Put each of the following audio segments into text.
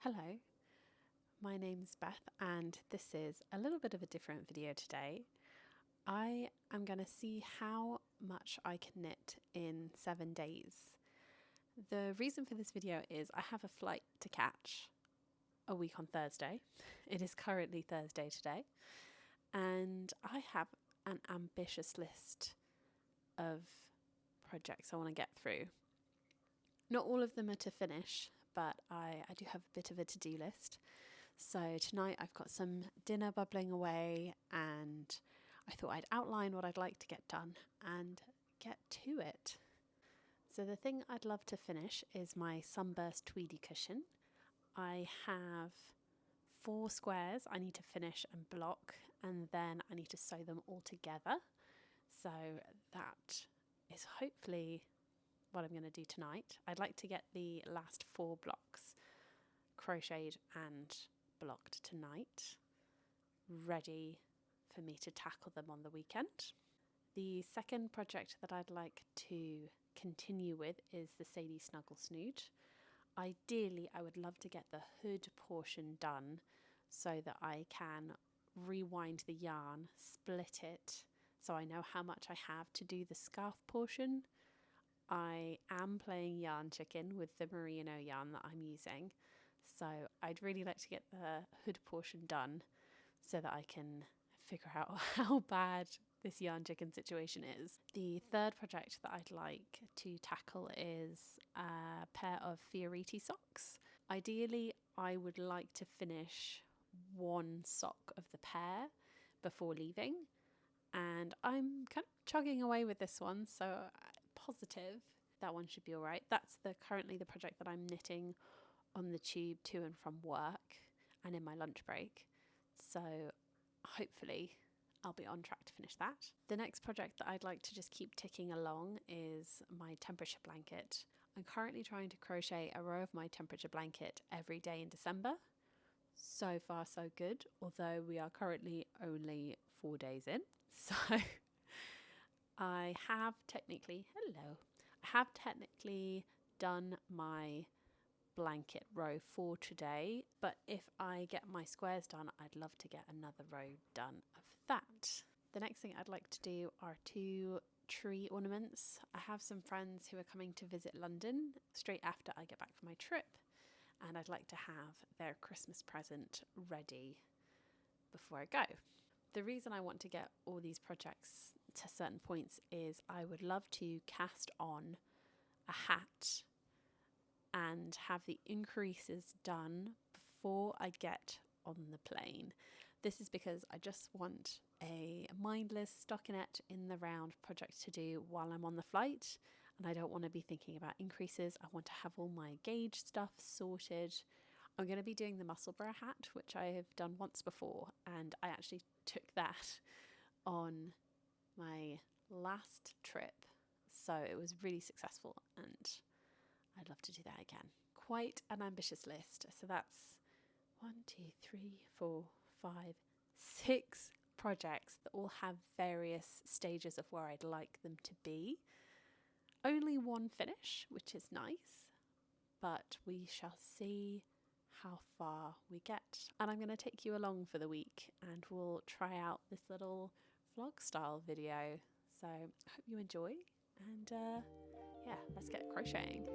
Hello, my name's Beth, and this is a little bit of a different video today. I am going to see how much I can knit in 7 days. The reason for this video is I have a flight to catch a week on Thursday. It is currently Thursday today, and I have an ambitious list of projects I want to get through. Not all of them are to finish, but I do have a bit of a to-do list. So tonight I've got some dinner bubbling away, and I thought I'd outline what I'd like to get done and get to it. So the thing I'd love to finish is my sunburst tweedy cushion. I have 4 squares I need to finish and block, and then I need to sew them all together. So that is hopefully what I'm going to do tonight. I'd like to get the last 4 blocks crocheted and blocked tonight, ready for me to tackle them on the weekend. The second project that I'd like to continue with is the Sadie Snuggle Snood. Ideally, I would love to get the hood portion done so that I can rewind the yarn, split it, so I know how much I have to do the scarf portion. I am playing yarn chicken with the merino yarn that I'm using, so I'd really like to get the hood portion done so that I can figure out how bad this yarn chicken situation is. The third project that I'd like to tackle is a pair of Fioriti socks. Ideally, I would like to finish 1 sock of the pair before leaving, and I'm kind of chugging away with this one, so positive that one should be all right. That's currently the project that I'm knitting on the tube to and from work and in my lunch break, so hopefully I'll be on track to finish that. The next project that I'd like to just keep ticking along is my temperature blanket. I'm currently trying to crochet a row of my temperature blanket every day in December. So far so good, although we are currently only 4 days in. So I have technically done my blanket row for today, but if I get my squares done, I'd love to get another row done of that. The next thing I'd like to do are 2 tree ornaments. I have some friends who are coming to visit London straight after I get back from my trip, and I'd like to have their Christmas present ready before I go. The reason I want to get all these projects to certain points is I would love to cast on a hat and have the increases done before I get on the plane. This is because I just want a mindless stockinette in the round project to do while I'm on the flight, and I don't want to be thinking about increases. I want to have all my gauge stuff sorted. I'm going to be doing the Musselburgh hat, which I have done once before, and I actually took that on my last trip, so it was really successful, and I'd love to do that again. Quite an ambitious list. So that's 6 projects that all have various stages of where I'd like them to be. Only 1 finish, which is nice, but we shall see how far we get. And I'm going to take you along for the week, and we'll try out this little vlog style video. So I hope you enjoy, and yeah, let's get crocheting.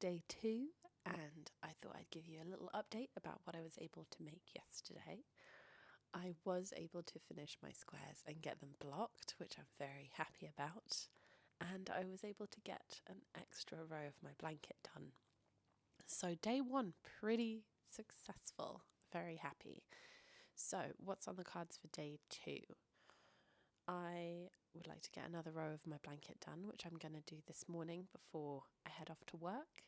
day 2, and I thought I'd give you a little update about what I was able to make yesterday. I was able to finish my squares and get them blocked, which I'm very happy about, and I was able to get an extra row of my blanket done. So day 1, pretty successful, very happy. So what's on the cards for day 2? I would like to get another row of my blanket done, which I'm going to do this morning before I head off to work.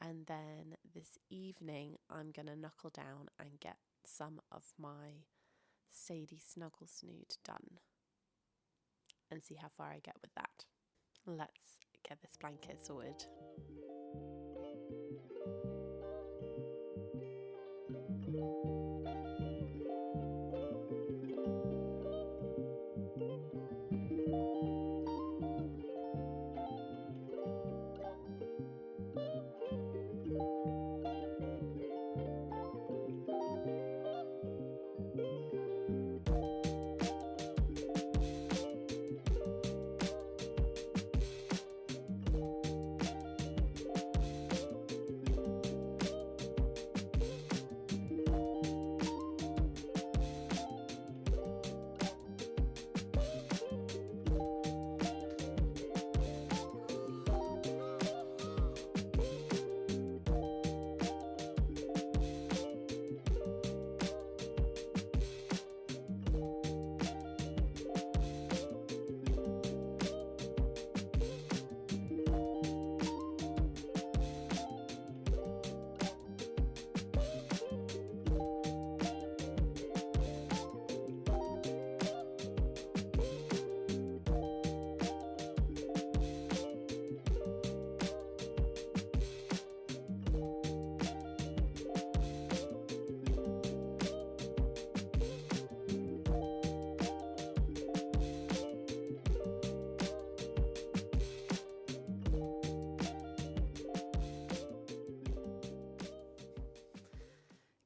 And then this evening, I'm going to knuckle down and get some of my Sadie Snuggle Snood done and see how far I get with that. Let's get this blanket sorted.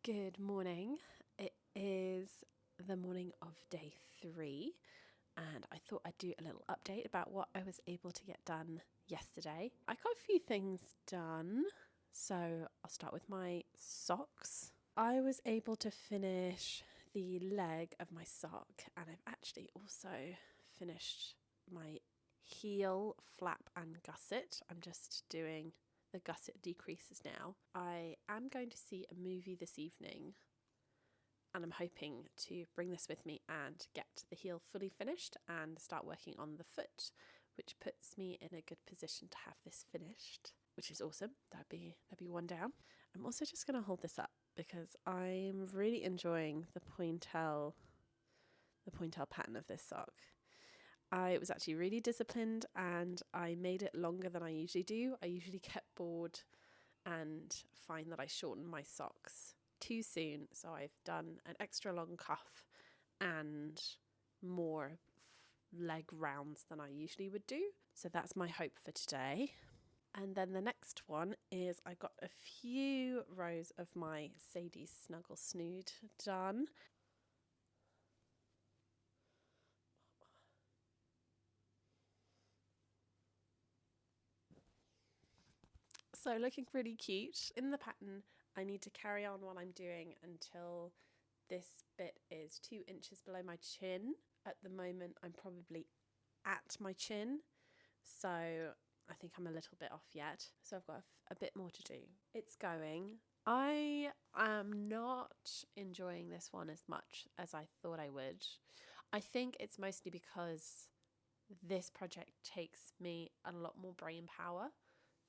Good morning. It is the morning of day 3, and I thought I'd do a little update about what I was able to get done yesterday. I got a few things done, so I'll start with my socks. I was able to finish the leg of my sock, and I've actually also finished my heel, flap and gusset. I'm just doing the gusset decreases now. I am going to see a movie this evening, and I'm hoping to bring this with me and get the heel fully finished and start working on the foot, which puts me in a good position to have this finished, which is awesome. That'd be one down. I'm also just going to hold this up because I'm really enjoying the pointel pattern of this sock. I was actually really disciplined and I made it longer than I usually do. I usually get bored and find that I shorten my socks too soon. So I've done an extra long cuff and more leg rounds than I usually would do. So that's my hope for today. And then the next one is I've got a few rows of my Sadie Snuggle Snood done. So looking really cute. In the pattern, I need to carry on what I'm doing until this bit is 2 inches below my chin. At the moment, I'm probably at my chin, so I think I'm a little bit off yet. So I've got a bit more to do. It's going. I am not enjoying this one as much as I thought I would. I think it's mostly because this project takes me a lot more brain power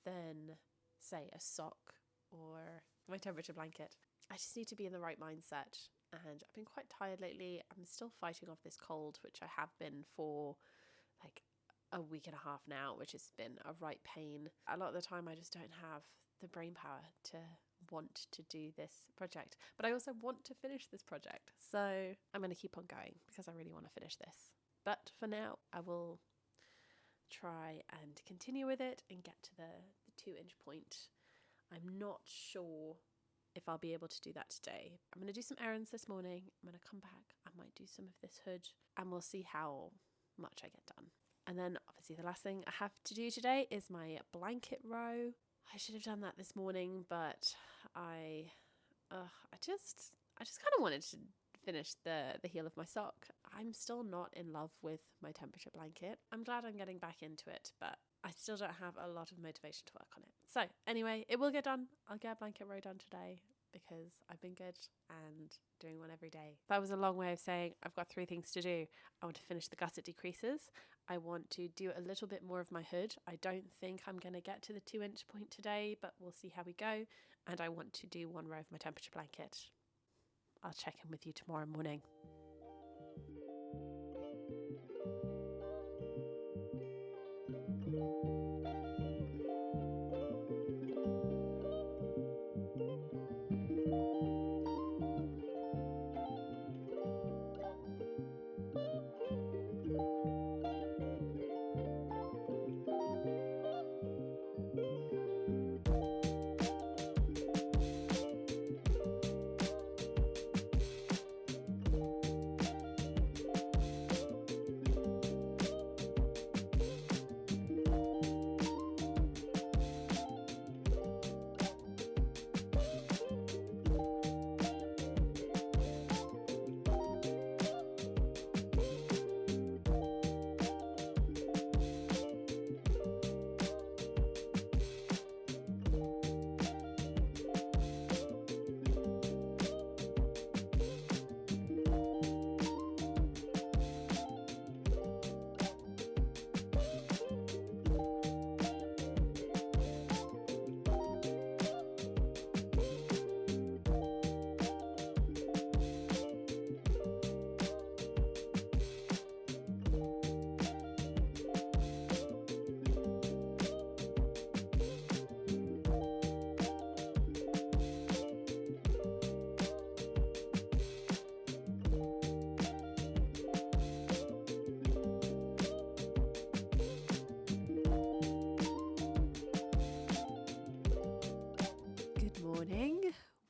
than, say, a sock or my temperature blanket. I just need to be in the right mindset, and I've been quite tired lately. I'm still fighting off this cold, which I have been for like a week and a half now, which has been a right pain. A lot of the time I just don't have the brain power to want to do this project, but I also want to finish this project, so I'm going to keep on going because I really want to finish this. But for now, I will try and continue with it and get to the 2-inch point. I'm not sure if I'll be able to do that today. I'm going to do some errands this morning. I'm going to come back. I might do some of this hood and we'll see how much I get done. And then obviously the last thing I have to do today is my blanket row. I should have done that this morning, but I just kind of wanted to finish the heel of my sock. I'm still not in love with my temperature blanket. I'm glad I'm getting back into it, but I still don't have a lot of motivation to work on it. So anyway, it will get done. I'll get a blanket row done today because I've been good and doing one every day. That was a long way of saying I've got 3 things to do. I want to finish the gusset decreases. I want to do a little bit more of my hood. I don't think I'm going to get to the 2-inch point today, but we'll see how we go. And I want to do 1 row of my temperature blanket. I'll check in with you tomorrow morning.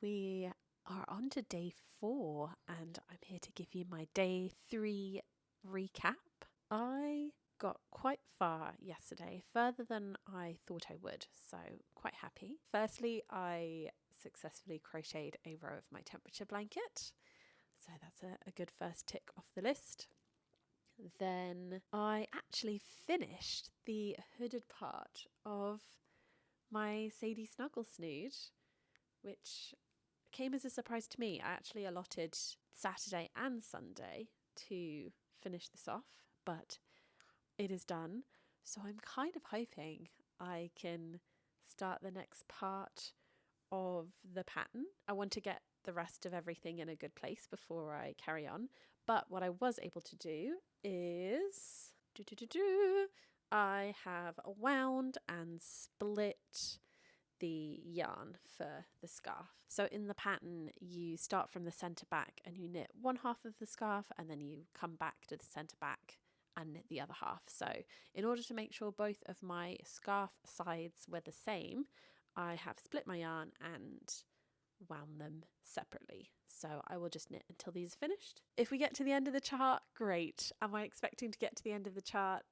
We are on to day 4 and I'm here to give you my day 3 recap. I got quite far yesterday, further than I thought I would, so quite happy. Firstly, I successfully crocheted a row of my temperature blanket, so that's a good first tick off the list. Then I actually finished the hooded part of my Sadie Snuggle Snood, which came as a surprise to me. I actually allotted Saturday and Sunday to finish this off, but it is done. So I'm kind of hoping I can start the next part of the pattern. I want to get the rest of everything in a good place before I carry on. But what I was able to do is I have wound and split the yarn for the scarf. So in the pattern, you start from the centre back and you knit one half of the scarf, and then you come back to the centre back and knit the other half. So in order to make sure both of my scarf sides were the same, I have split my yarn and wound them separately. So I will just knit until these are finished. If we get to the end of the chart, great. Am I expecting to get to the end of the chart?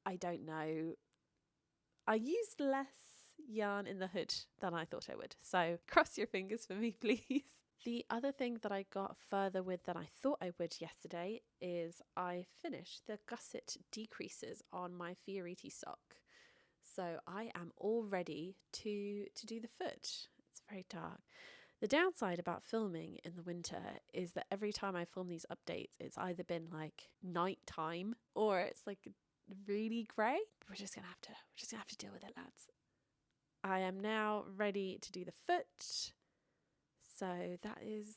I don't know. I used less yarn in the hood than I thought I would, so cross your fingers for me, please. The other thing that I got further with than I thought I would yesterday is I finished the gusset decreases on my Fioriti sock. So I am all ready to do the foot. It's very dark. The downside about filming in the winter is that every time I film these updates, it's either been like night time or it's like really grey. We're just gonna have to deal with it, lads. I am now ready to do the foot. So that is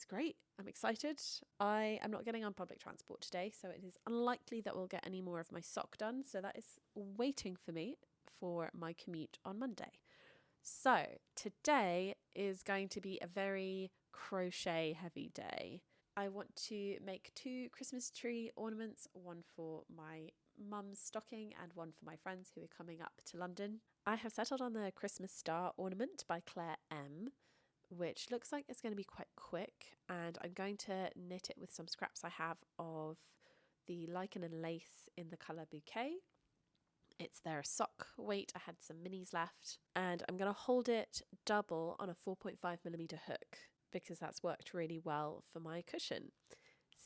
great. I'm excited. I am not getting on public transport today, so it is unlikely that we'll get any more of my sock done. So that is waiting for me for my commute on Monday. So today is going to be a very crochet heavy day. I want to make 2 Christmas tree ornaments, one for my mum's stocking and one for my friends who are coming up to London. I have settled on the Christmas star ornament by Claire M, which looks like it's going to be quite quick, and I'm going to knit it with some scraps I have of the lichen and lace in the colour bouquet. It's their sock weight. I had some minis left, and I'm going to hold it double on a 4.5mm hook because that's worked really well for my cushion.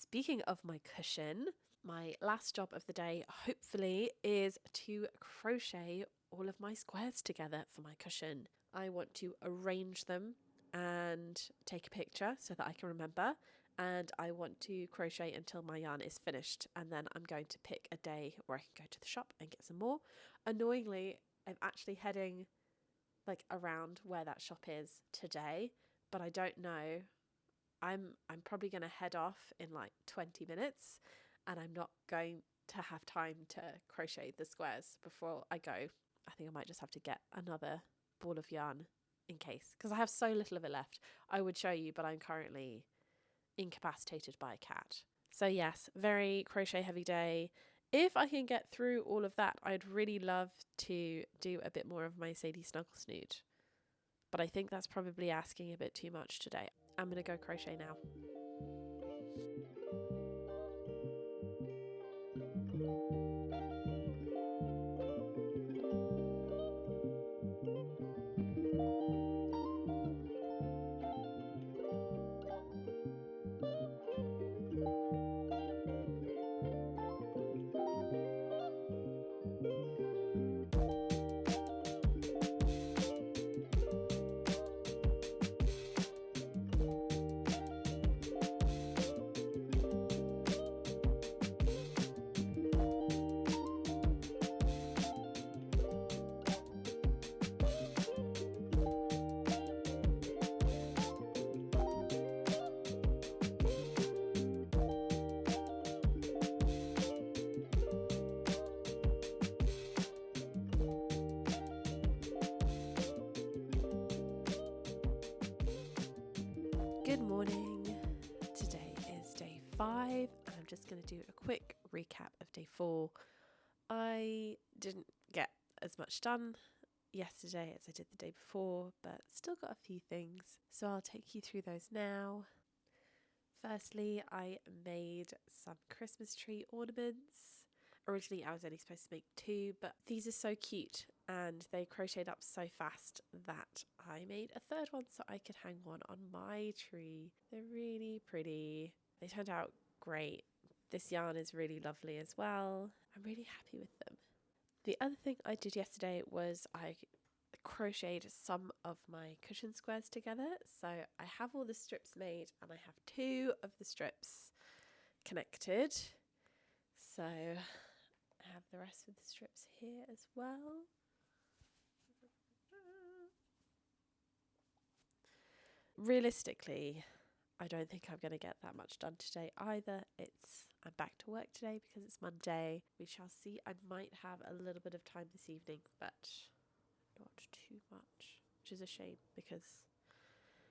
Speaking of my cushion, my last job of the day, hopefully, is to crochet all of my squares together for my cushion. I want to arrange them and take a picture so that I can remember. And I want to crochet until my yarn is finished, and then I'm going to pick a day where I can go to the shop and get some more. Annoyingly, I'm actually heading around where that shop is today, but I don't know. I'm probably going to head off in 20 minutes, and I'm not going to have time to crochet the squares before I go. I think I might just have to get another ball of yarn in case, because I have so little of it left. I would show you, but I'm currently incapacitated by a cat. So yes, very crochet heavy day. If I can get through all of that, I'd really love to do a bit more of my Sadie Snuggle Snoot, but I think that's probably asking a bit too much today. I'm gonna go crochet now. Good morning. Today is day 5, and I'm just going to do a quick recap of day 4. I didn't get as much done yesterday as I did the day before, but still got a few things, so I'll take you through those now. Firstly, I made some Christmas tree ornaments. Originally I was only supposed to make 2, but these are so cute and they crocheted up so fast that I made a 3rd one so I could hang one on my tree. They're really pretty. They turned out great. This yarn is really lovely as well. I'm really happy with them. The other thing I did yesterday was I crocheted some of my cushion squares together. So I have all the strips made and I have 2 of the strips connected. So I have the rest of the strips here as well. Realistically, I don't think I'm going to get that much done today either. I'm back to work today because it's Monday. We shall see. I might have a little bit of time this evening, but not too much, which is a shame because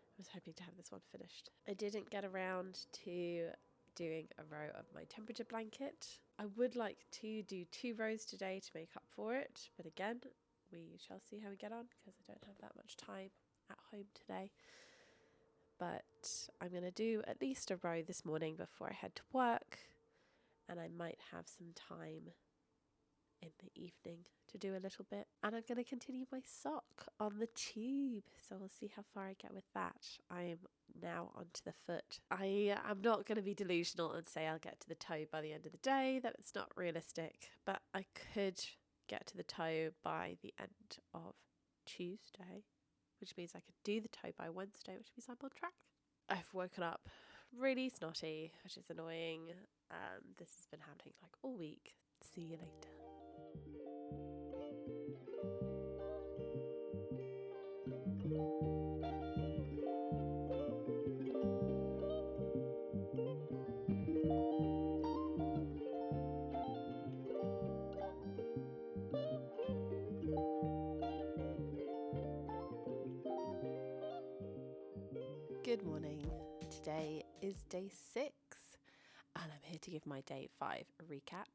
I was hoping to have this one finished. I didn't get around to doing a row of my temperature blanket. I would like to do 2 rows today to make up for it, but again, we shall see how we get on because I don't have that much time at home today. But I'm going to do at least a row this morning before I head to work, and I might have some time in the evening to do a little bit. And I'm going to continue my sock on the tube, so we'll see how far I get with that. I'm now onto the foot. I am not going to be delusional and say I'll get to the toe by the end of the day. That it's not realistic, but I could get to the toe by the end of Tuesday, which means I could do the toe by Wednesday, which means I'm on track. I've woken up really snotty, which is annoying. This has been happening all week. See you later. Good morning. Today is day 6 and I'm here to give my day 5 a recap,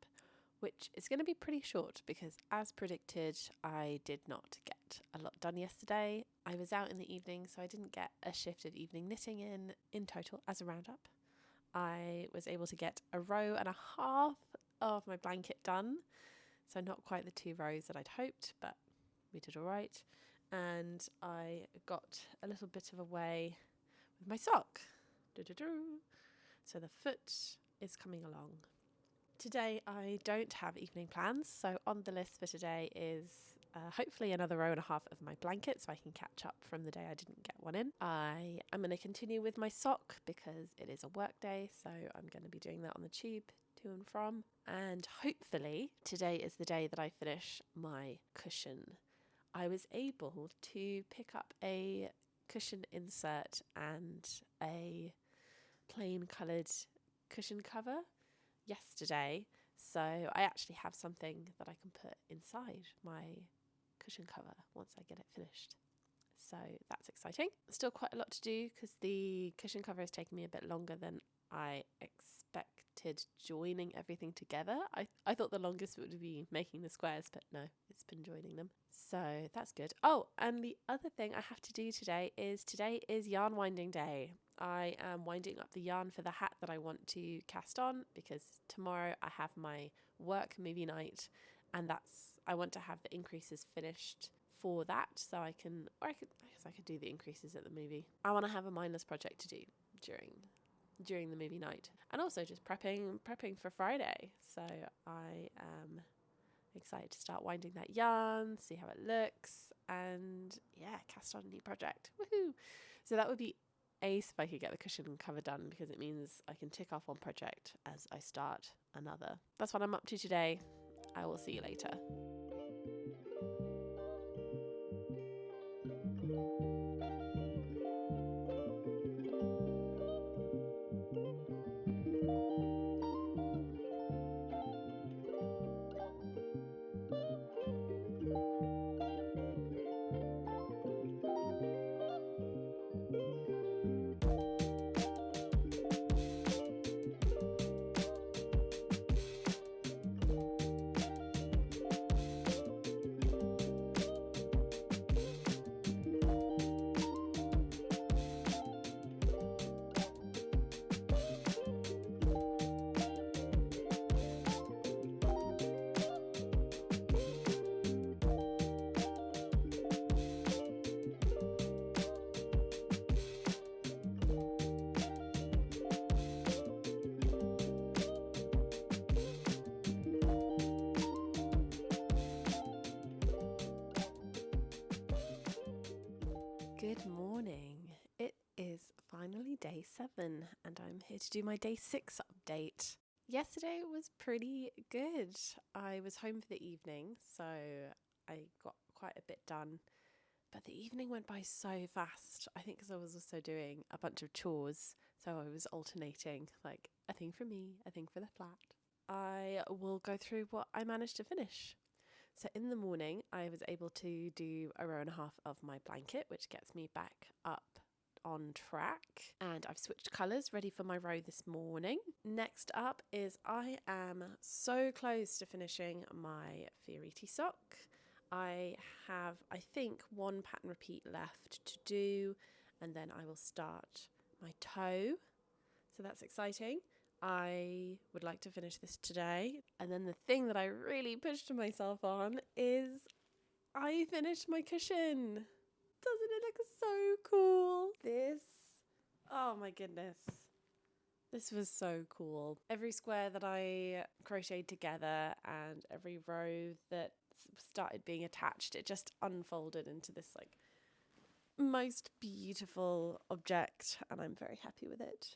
which is going to be pretty short because as predicted, I did not get a lot done yesterday. I was out in the evening, so I didn't get a shift of evening knitting in total as a roundup. I was able to get a row and a half of my blanket done. So not quite the 2 rows that I'd hoped, but we did all right. And I got a little bit of a way with my sock. So the foot is coming along. Today I don't have evening plans, so on the list for today is hopefully another row and a half of my blanket so I can catch up from the day I didn't get one in. I am going to continue with my sock because it is a work day, so I'm going to be doing that on the tube to and from. And hopefully today is the day that I finish my cushion. I was able to pick up a cushion insert and a plain coloured cushion cover yesterday, so I actually have something that I can put inside my cushion cover once I get it finished. So that's exciting. Still quite a lot to do because the cushion cover has taken me a bit longer than I expected joining everything together. I thought the longest would be making the squares, but no, it's been joining them. So that's good. Oh, and the other thing I have to do today is yarn winding day. I am winding up the yarn for the hat that I want to cast on because tomorrow I have my work movie night, and I want to have the increases finished for that, so I guess I could do the increases at the movie. I want to have a mindless project to do during the movie night, and also just prepping for Friday. So I am excited to start winding that yarn, see how it looks, and cast on a new project. Woohoo! So that would be ace if I could get the cushion cover done, because it means I can tick off one project as I start another. That's what I'm up to today. I will see you later. Good morning. It is finally day 7 and I'm here to do my day 6 update. Yesterday was pretty good. I was home for the evening, so I got quite a bit done. But the evening went by so fast. I think because I was also doing a bunch of chores, so I was alternating, like a thing for me, a thing for the flat. I will go through what I managed to finish. So in the morning, I was able to do a row and a half of my blanket, which gets me back up on track. And I've switched colours, ready for my row this morning. Next up is I am so close to finishing my Fioriti sock. I have, I think, 1 pattern repeat left to do, and then I will start my toe. So that's exciting. I would like to finish this today. And then the thing that I really pushed myself on is I finished my cushion. Doesn't it look so cool? Oh my goodness. This was so cool. Every square that I crocheted together and every row that started being attached, it just unfolded into this like most beautiful object, and I'm very happy with it.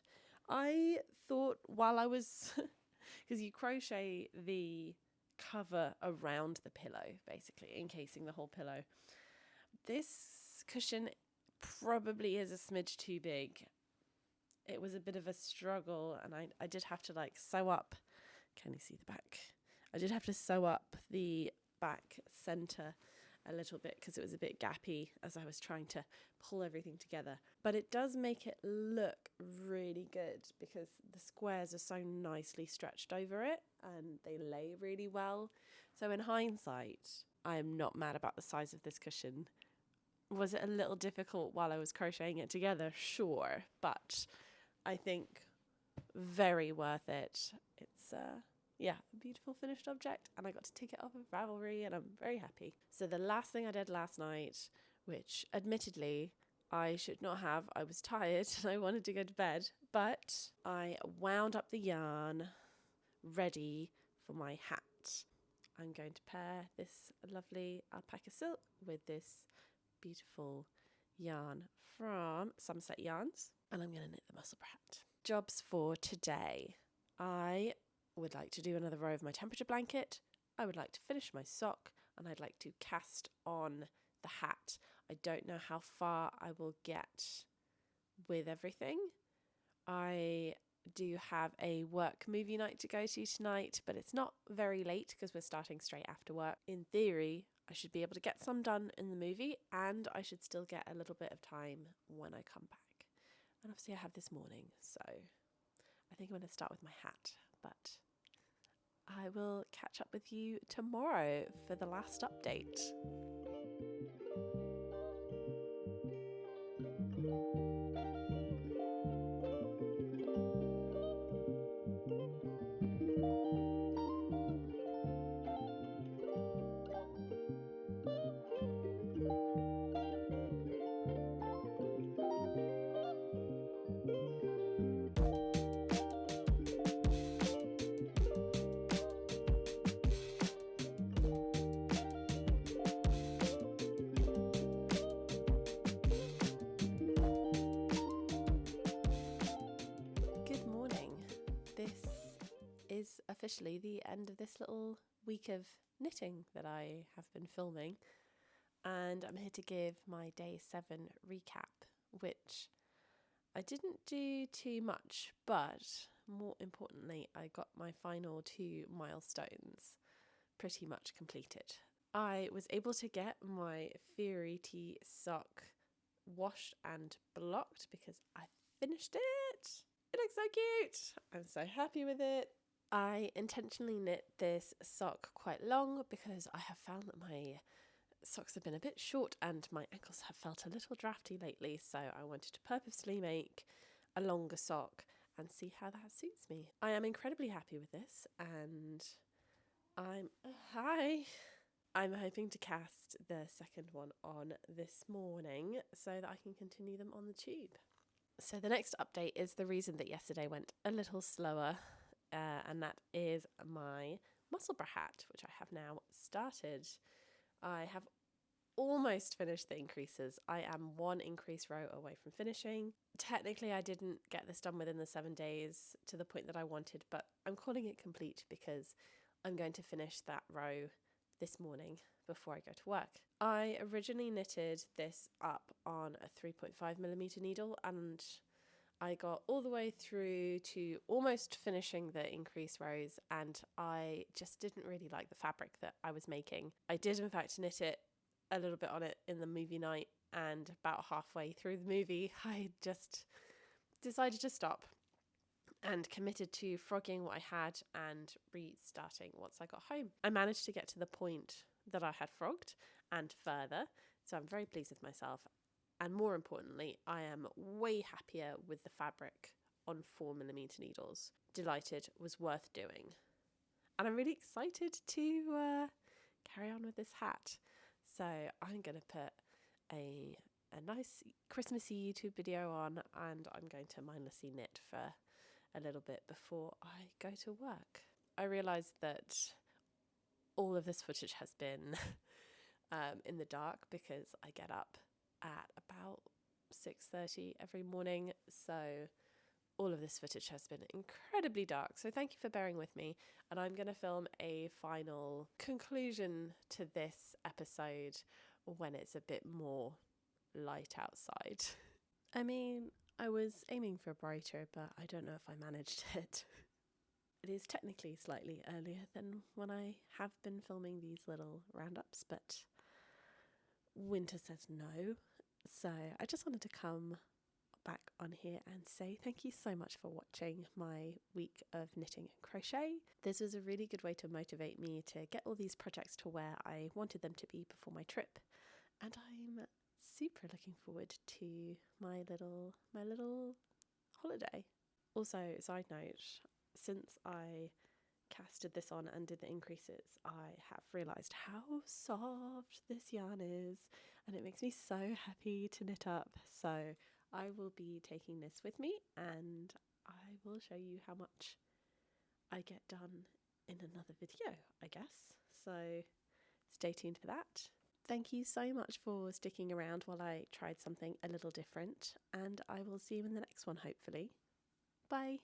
I thought while I was, because you crochet the cover around the pillow, basically encasing the whole pillow. This cushion probably is a smidge too big. It was a bit of a struggle, and I did have to like sew up. Can you see the back? I did have to sew up the back center a little bit because it was a bit gappy as I was trying to pull everything together. But it does make it look really good because the squares are so nicely stretched over it and they lay really well. So in hindsight, I am not mad about the size of this cushion. Was it a little difficult while I was crocheting it together? Sure, but I think very worth it. It's yeah, a beautiful finished object, and I got to tick it off of Ravelry, and I'm very happy. So the last thing I did last night, which admittedly I should not have, I was tired and I wanted to go to bed, but I wound up the yarn ready for my hat. I'm going to pair this lovely alpaca silk with this beautiful yarn from Somerset Yarns, and I'm going to knit the muscle hat. Jobs for today. I would like to do another row of my temperature blanket. I would like to finish my sock, and I'd like to cast on the hat. I don't know how far I will get with everything. I do have a work movie night to go to tonight, but it's not very late because we're starting straight after work. In theory, I should be able to get some done in the movie, and I should still get a little bit of time when I come back. And obviously I have this morning, so I think I'm going to start with my hat, but I will catch up with you tomorrow for the last update. Good morning. This is officially the end of this little week of knitting that I have been filming, and I'm here to give my day 7 recap, which I didn't do too much, but more importantly, I got my final 2 milestones pretty much completed. I was able to get my Fairy Tea sock washed and blocked because I finished it. It looks so cute. I'm so happy with it. I intentionally knit this sock quite long because I have found that my socks have been a bit short and my ankles have felt a little drafty lately, so I wanted to purposely make a longer sock and see how that suits me. I am incredibly happy with this, and I'm hoping to cast the second one on this morning so that I can continue them on the tube. So the next update is the reason that yesterday went a little slower, and that is my Musselburgh hat, which I have now started. I have almost finished the increases. I am 1 increase row away from finishing. Technically, I didn't get this done within the 7 days to the point that I wanted, but I'm calling it complete because I'm going to finish that row this morning before I go to work. I originally knitted this up on a 3.5mm needle, and I got all the way through to almost finishing the increase rows, and I just didn't really like the fabric that I was making. I did in fact knit it a little bit on it in the movie night, and about halfway through the movie I just decided to stop and committed to frogging what I had and restarting once I got home. I managed to get to the point that I had frogged and further, so I'm very pleased with myself. And more importantly, I am way happier with the fabric on 4mm needles. Delighted, was worth doing. And I'm really excited to carry on with this hat. So I'm going to put a nice Christmassy YouTube video on, and I'm going to mindlessly knit for a little bit before I go to work. I realised that all of this footage has been in the dark because I get up at about 6:30 every morning, so all of this footage has been incredibly dark. So thank you for bearing with me, and I'm going to film a final conclusion to this episode when it's a bit more light outside. I mean, I was aiming for brighter, but I don't know if I managed it. It is technically slightly earlier than when I have been filming these little roundups, but winter says no. So I just wanted to come back on here and say thank you so much for watching my week of knitting and crochet. This was a really good way to motivate me to get all these projects to where I wanted them to be before my trip, and I'm super looking forward to my little holiday. Also, side note, since I casted this on and did the increases, I have realised how soft this yarn is, and it makes me so happy to knit up. So I will be taking this with me and I will show you how much I get done in another video, I guess. So stay tuned for that. Thank you so much for sticking around while I tried something a little different, and I will see you in the next one, hopefully. Bye!